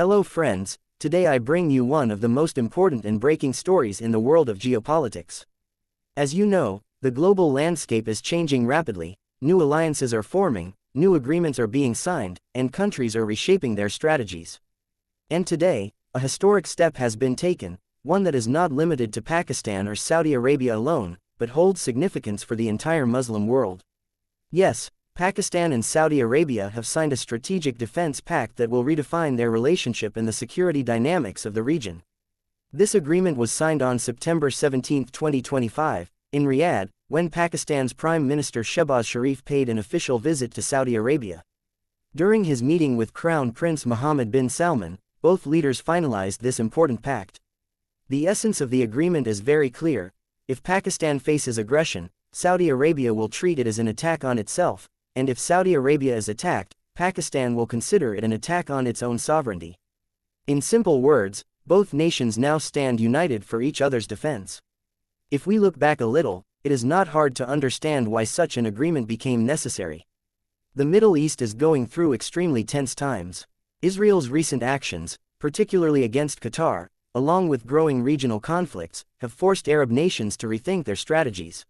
Hello friends, today I bring you one of the most important and breaking stories in the world of geopolitics. As you know, the global landscape is changing rapidly, new alliances are forming, new agreements are being signed, and countries are reshaping their strategies. And today, a historic step has been taken, one that is not limited to Pakistan or Saudi Arabia alone, but holds significance for the entire Muslim world. Yes, Pakistan and Saudi Arabia have signed a strategic defense pact that will redefine their relationship and the security dynamics of the region. This agreement was signed on September 17, 2025, in Riyadh, when Pakistan's Prime Minister Shehbaz Sharif paid an official visit to Saudi Arabia. During his meeting with Crown Prince Mohammed bin Salman, both leaders finalized this important pact. The essence of the agreement is very clear: if Pakistan faces aggression, Saudi Arabia will treat it as an attack on itself, and if Saudi Arabia is attacked, Pakistan will consider it an attack on its own sovereignty. In simple words, both nations now stand united for each other's defense. If we look back a little, it is not hard to understand why such an agreement became necessary. The Middle East is going through extremely tense times. Israel's recent actions, particularly against Qatar, along with growing regional conflicts, have forced Arab nations to rethink their strategies.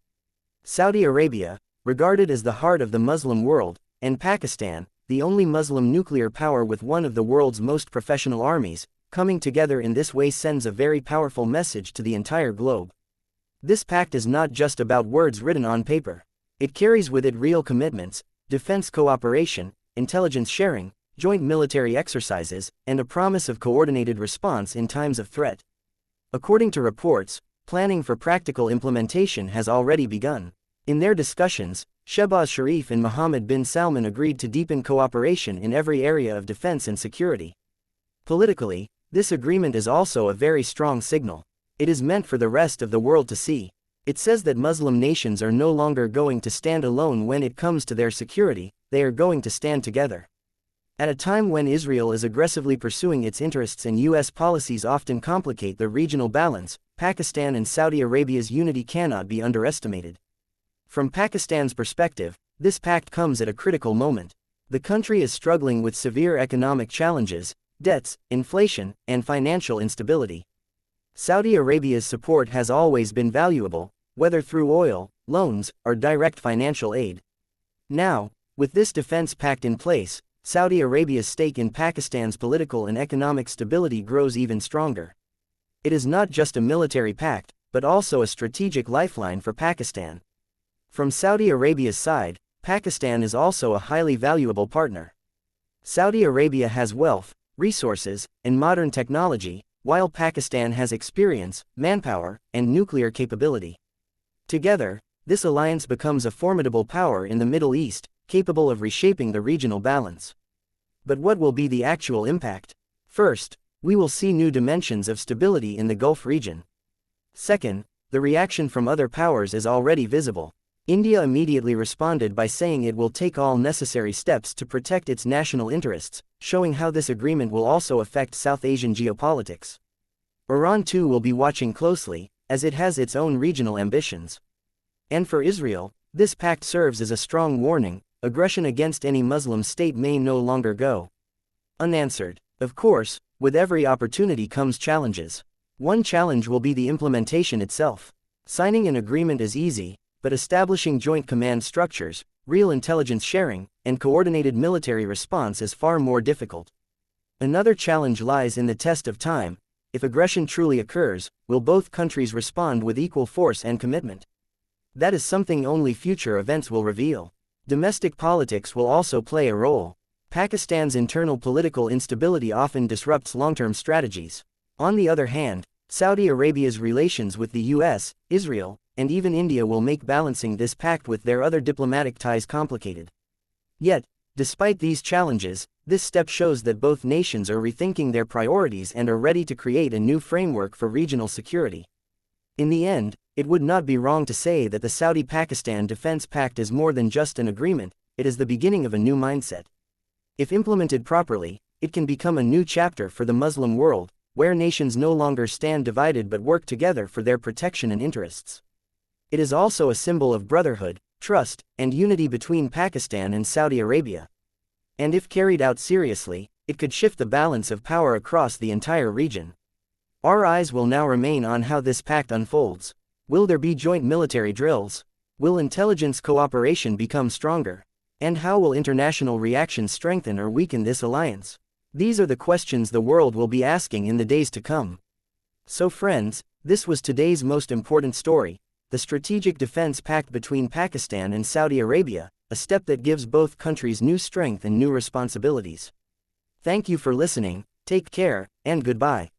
Saudi Arabia, regarded as the heart of the Muslim world, and Pakistan, the only Muslim nuclear power with one of the world's most professional armies, coming together in this way sends a very powerful message to the entire globe. This pact is not just about words written on paper. It carries with it real commitments, defense cooperation, intelligence sharing, joint military exercises, and a promise of coordinated response in times of threat. According to reports, planning for practical implementation has already begun. In their discussions, Shehbaz Sharif and Mohammed bin Salman agreed to deepen cooperation in every area of defense and security. Politically, this agreement is also a very strong signal. It is meant for the rest of the world to see. It says that Muslim nations are no longer going to stand alone when it comes to their security, they are going to stand together. At a time when Israel is aggressively pursuing its interests and U.S. policies often complicate the regional balance, Pakistan and Saudi Arabia's unity cannot be underestimated. From Pakistan's perspective, this pact comes at a critical moment. The country is struggling with severe economic challenges, debts, inflation, and financial instability. Saudi Arabia's support has always been valuable, whether through oil, loans, or direct financial aid. Now, with this defense pact in place, Saudi Arabia's stake in Pakistan's political and economic stability grows even stronger. It is not just a military pact, but also a strategic lifeline for Pakistan. From Saudi Arabia's side, Pakistan is also a highly valuable partner. Saudi Arabia has wealth, resources, and modern technology, while Pakistan has experience, manpower, and nuclear capability. Together, this alliance becomes a formidable power in the Middle East, capable of reshaping the regional balance. But what will be the actual impact? First, we will see new dimensions of stability in the Gulf region. Second, the reaction from other powers is already visible. India immediately responded by saying it will take all necessary steps to protect its national interests, showing how this agreement will also affect South Asian geopolitics. Iran too will be watching closely, as it has its own regional ambitions. And for Israel, this pact serves as a strong warning: aggression against any Muslim state may no longer go unanswered. Of course, with every opportunity comes challenges. One challenge will be the implementation itself. Signing an agreement is easy, but establishing joint command structures, real intelligence sharing, and coordinated military response is far more difficult. Another challenge lies in the test of time. If aggression truly occurs, will both countries respond with equal force and commitment? That is something only future events will reveal. Domestic politics will also play a role. Pakistan's internal political instability often disrupts long-term strategies. On the other hand, Saudi Arabia's relations with the US, Israel, and even India will make balancing this pact with their other diplomatic ties complicated. Yet, despite these challenges, this step shows that both nations are rethinking their priorities and are ready to create a new framework for regional security. In the end, it would not be wrong to say that the Saudi-Pakistan Defense Pact is more than just an agreement, it is the beginning of a new mindset. If implemented properly, it can become a new chapter for the Muslim world, where nations no longer stand divided but work together for their protection and interests. It is also a symbol of brotherhood, trust, and unity between Pakistan and Saudi Arabia. And if carried out seriously, it could shift the balance of power across the entire region. Our eyes will now remain on how this pact unfolds. Will there be joint military drills? Will intelligence cooperation become stronger? And how will international reaction strengthen or weaken this alliance? These are the questions the world will be asking in the days to come. So friends, this was today's most important story, the Strategic Defense Pact between Pakistan and Saudi Arabia, a step that gives both countries new strength and new responsibilities. Thank you for listening, take care, and goodbye.